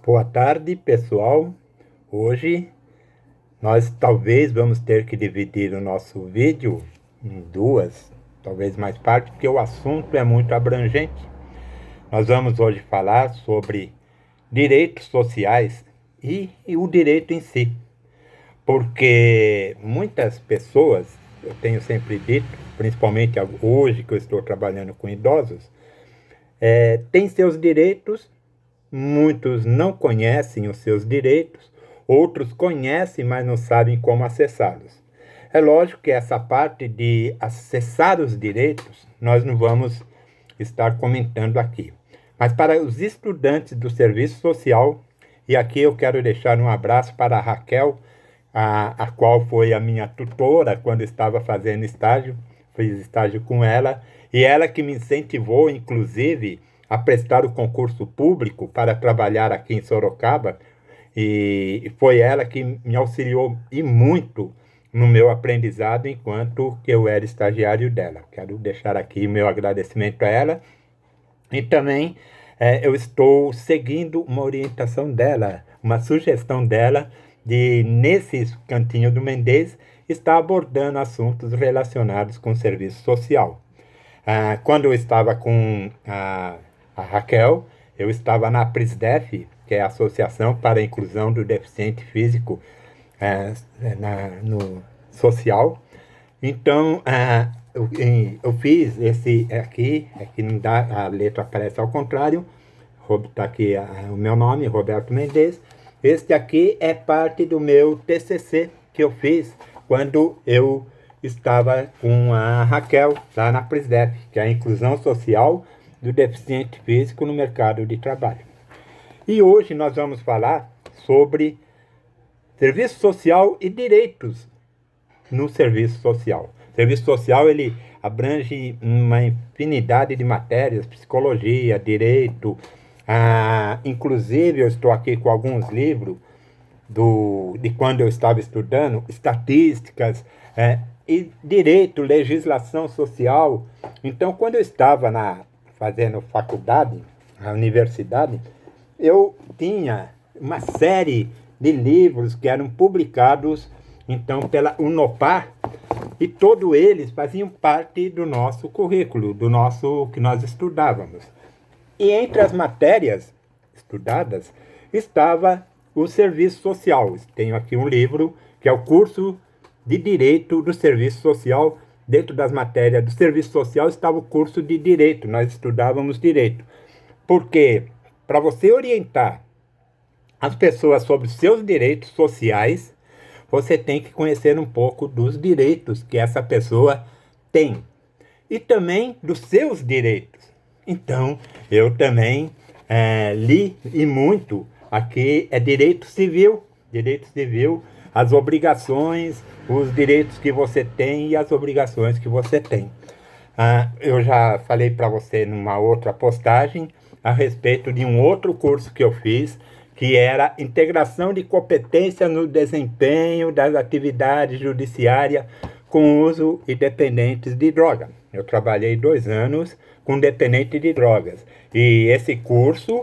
Boa tarde, pessoal. Hoje nós talvez vamos ter que dividir o nosso vídeo em duas, talvez mais partes, porque o assunto é muito abrangente. Nós vamos hoje falar sobre direitos sociais e o direito em si, porque muitas pessoas, eu tenho sempre dito, principalmente hoje que eu estou trabalhando com idosos, têm seus direitos. Muitos não conhecem os seus direitos, outros conhecem, mas não sabem como acessá-los. É lógico que essa parte de acessar os direitos, nós não vamos estar comentando aqui. Mas para os estudantes do serviço social, e aqui eu quero deixar um abraço para a Raquel, a qual foi a minha tutora quando estava fazendo estágio, fiz estágio com ela, e ela que me incentivou, inclusive, a prestar o concurso público para trabalhar aqui em Sorocaba, e foi ela que me auxiliou e muito no meu aprendizado enquanto eu era estagiário dela. Quero deixar aqui o meu agradecimento a ela, e também eu estou seguindo uma orientação dela, uma sugestão dela, de nesse cantinho do Mendes, estar abordando assuntos relacionados com o serviço social. Quando eu estava com a Raquel, eu estava na Prisdef, que é a Associação para a Inclusão do Deficiente Físico no social. Então, eu fiz esse aqui não dá, a letra aparece ao contrário, está aqui o meu nome, Roberto Mendes. Este aqui é parte do meu TCC que eu fiz quando eu estava com a Raquel, lá na Prisdef, que é a Inclusão Social do Deficiente Físico no mercado de trabalho. E hoje nós vamos falar sobre serviço social e direitos no serviço social. O serviço social, ele abrange uma infinidade de matérias, psicologia, direito, inclusive eu estou aqui com alguns livros de quando eu estava estudando, estatísticas, e direito, legislação social. Então, quando eu estava fazendo faculdade, na universidade, eu tinha uma série de livros que eram publicados, então, pela Unopar, e todos eles faziam parte do nosso currículo, do nosso que nós estudávamos. E entre as matérias estudadas estava o serviço social. Tenho aqui um livro que é o curso de Direito do Serviço Social. Dentro das matérias do Serviço Social estava o curso de Direito, nós estudávamos Direito. Porque para você orientar as pessoas sobre seus direitos sociais, você tem que conhecer um pouco dos direitos que essa pessoa tem. E também dos seus direitos. Então, eu também li e muito. Aqui é direito civil, as obrigações, os direitos que você tem e as obrigações que você tem. Eu já falei para você numa outra postagem a respeito de um outro curso que eu fiz, que era integração de competência no desempenho das atividades judiciárias com uso e dependentes de droga. Eu trabalhei 2 anos com dependente de drogas. E esse curso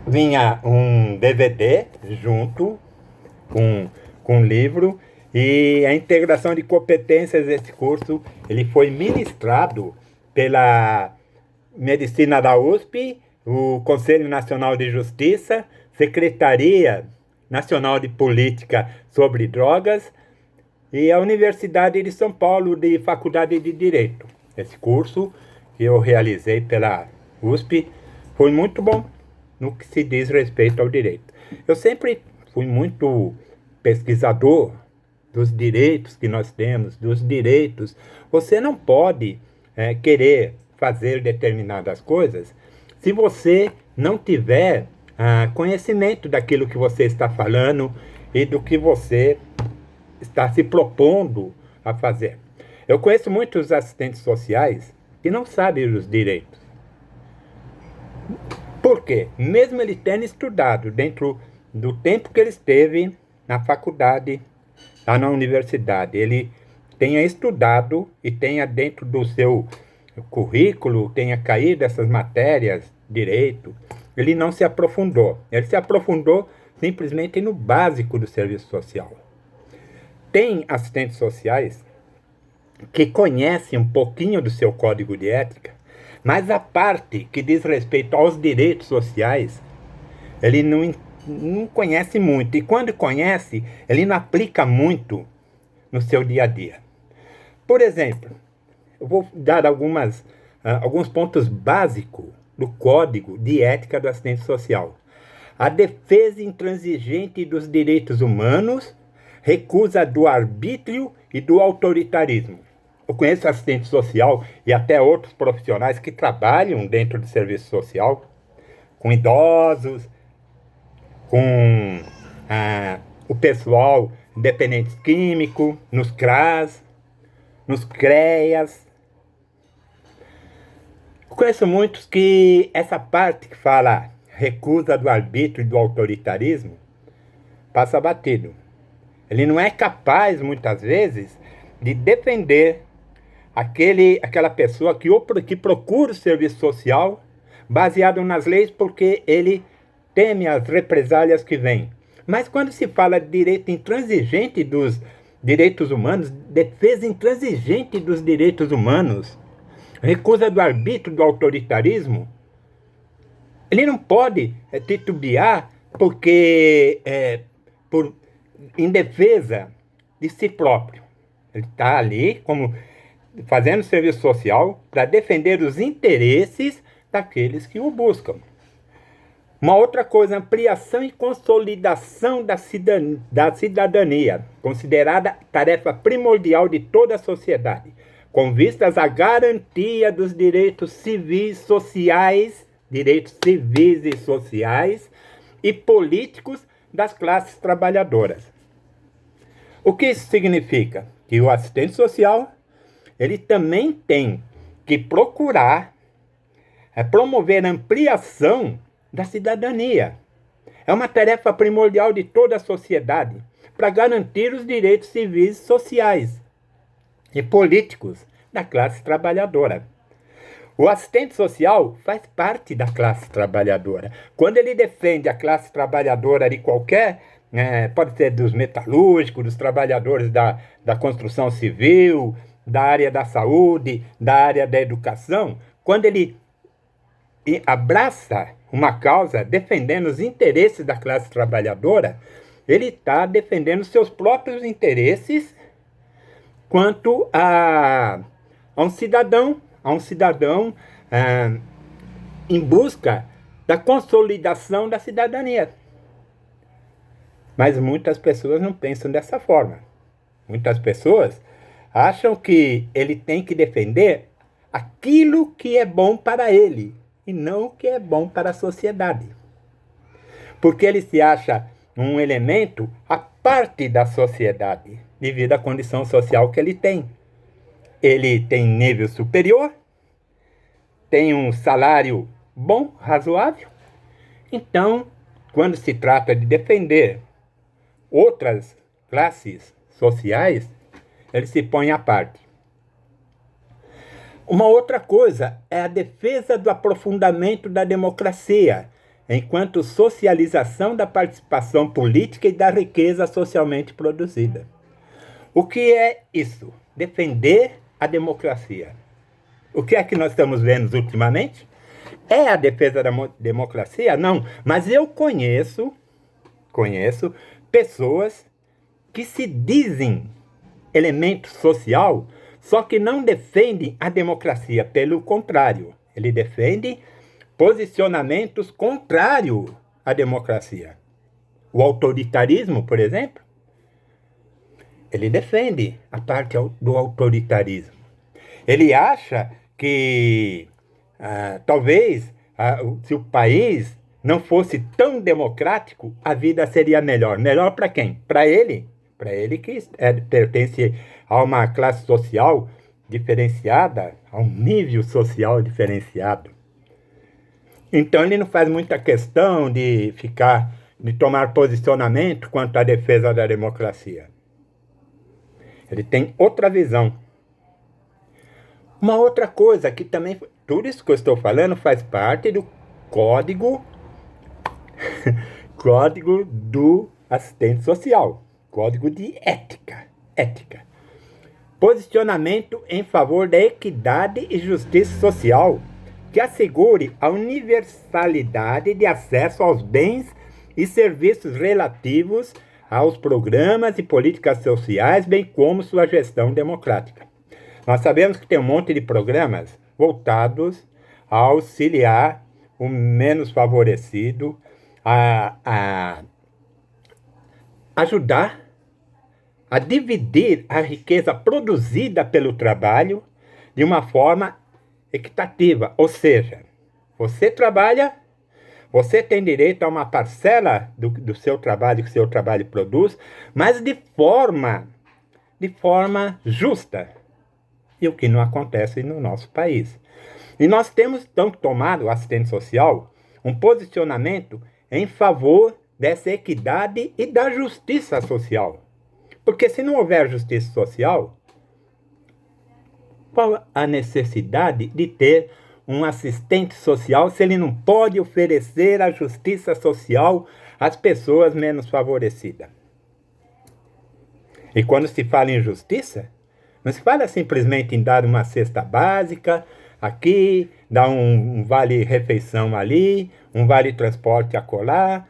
vinha um DVD junto com o livro, e a integração de competências desse curso, ele foi ministrado pela Medicina da USP, o Conselho Nacional de Justiça, Secretaria Nacional de Política sobre Drogas e a Universidade de São Paulo, de Faculdade de Direito. Esse curso que eu realizei pela USP foi muito bom no que se diz respeito ao direito. Eu sempre fui muito pesquisador dos direitos que nós temos, dos direitos. Você não pode querer fazer determinadas coisas se você não tiver conhecimento daquilo que você está falando e do que você está se propondo a fazer. Eu conheço muitos assistentes sociais que não sabem os direitos. Por quê? Mesmo ele tendo estudado dentro do tempo que ele esteve na faculdade, lá na universidade, ele tenha estudado e tenha dentro do seu currículo, tenha caído essas matérias, direito, ele não se aprofundou. Ele se aprofundou simplesmente no básico do serviço social. Tem assistentes sociais que conhecem um pouquinho do seu código de ética, mas a parte que diz respeito aos direitos sociais, ele não conhece muito. E quando conhece, ele não aplica muito no seu dia a dia. Por exemplo, eu vou dar alguns pontos básicos do Código de Ética do Assistente Social. A defesa intransigente dos direitos humanos, recusa do arbítrio e do autoritarismo. Eu conheço assistente social e até outros profissionais que trabalham dentro do serviço social, com idosos, com o pessoal dependente químico, nos CRAS, nos CREAS. Eu conheço muitos que essa parte que fala recusa do arbítrio e do autoritarismo passa batido. Ele não é capaz, muitas vezes, de defender aquela pessoa que procura o serviço social baseado nas leis porque ele teme as represálias que vêm. Mas quando se fala de direito intransigente dos direitos humanos, defesa intransigente dos direitos humanos, recusa do arbítrio do autoritarismo, ele não pode titubear porque em defesa de si próprio. Ele está ali como fazendo serviço social para defender os interesses daqueles que o buscam. Uma outra coisa, ampliação e consolidação da cidadania, considerada tarefa primordial de toda a sociedade, com vistas à garantia dos direitos civis e sociais e políticos das classes trabalhadoras. O que isso significa? Que o assistente social, ele também tem que procurar promover a ampliação da cidadania. É uma tarefa primordial de toda a sociedade para garantir os direitos civis, sociais e políticos da classe trabalhadora. O assistente social faz parte da classe trabalhadora. Quando ele defende a classe trabalhadora de qualquer, pode ser dos metalúrgicos, dos trabalhadores da construção civil, da área da saúde, da área da educação, quando ele abraça uma causa defendendo os interesses da classe trabalhadora, ele está defendendo seus próprios interesses quanto a um cidadão em busca da consolidação da cidadania. Mas muitas pessoas não pensam dessa forma. Muitas pessoas acham que ele tem que defender aquilo que é bom para ele e não o que é bom para a sociedade. Porque ele se acha um elemento à parte da sociedade, devido à condição social que ele tem. Ele tem nível superior, tem um salário bom, razoável. Então, quando se trata de defender outras classes sociais, ele se põe à parte. Uma outra coisa é a defesa do aprofundamento da democracia, enquanto socialização da participação política e da riqueza socialmente produzida. O que é isso? Defender a democracia. O que é que nós estamos vendo ultimamente? É a defesa da democracia? Não, mas eu conheço pessoas que se dizem elemento social, só que não defendem a democracia. Pelo contrário, ele defende posicionamentos contrários à democracia. O autoritarismo, por exemplo, ele defende a parte do autoritarismo. Ele acha que talvez se o país não fosse tão democrático, a vida seria melhor. Melhor para quem? Para ele. Para ele que pertence a uma classe social diferenciada, a um nível social diferenciado. Então ele não faz muita questão de tomar posicionamento quanto à defesa da democracia. Ele tem outra visão. Uma outra coisa que também, tudo isso que eu estou falando faz parte do Código Código do assistente social, código de ética. Ética. Posicionamento em favor da equidade e justiça social, que assegure a universalidade de acesso aos bens e serviços relativos aos programas e políticas sociais, bem como sua gestão democrática. Nós sabemos que tem um monte de programas voltados a auxiliar o menos favorecido, a ajudar a dividir a riqueza produzida pelo trabalho de uma forma equitativa. Ou seja, você trabalha, você tem direito a uma parcela do seu trabalho que o seu trabalho produz, mas de forma justa. E o que não acontece no nosso país. E nós temos, então, tomado o assistente social um posicionamento em favor dessa equidade e da justiça social. Porque se não houver justiça social, qual a necessidade de ter um assistente social se ele não pode oferecer a justiça social às pessoas menos favorecidas? E quando se fala em justiça, não se fala simplesmente em dar uma cesta básica aqui, dar um vale-refeição ali, um vale-transporte acolá,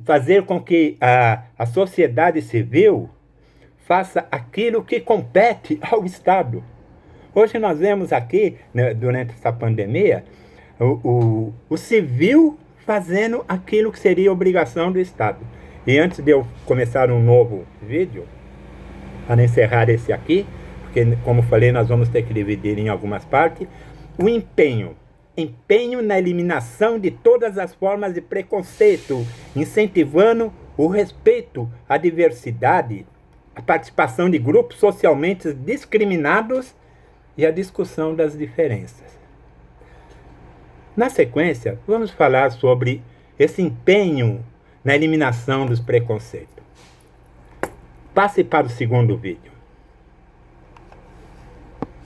fazer com que a sociedade civil faça aquilo que compete ao Estado. Hoje nós vemos aqui, né, durante essa pandemia, o civil fazendo aquilo que seria obrigação do Estado. E antes de eu começar um novo vídeo, para encerrar esse aqui, porque, como falei, nós vamos ter que dividir em algumas partes, o empenho na eliminação de todas as formas de preconceito, incentivando o respeito à diversidade, a participação de grupos socialmente discriminados e a discussão das diferenças. Na sequência, vamos falar sobre esse empenho na eliminação dos preconceitos. Passe para o segundo vídeo.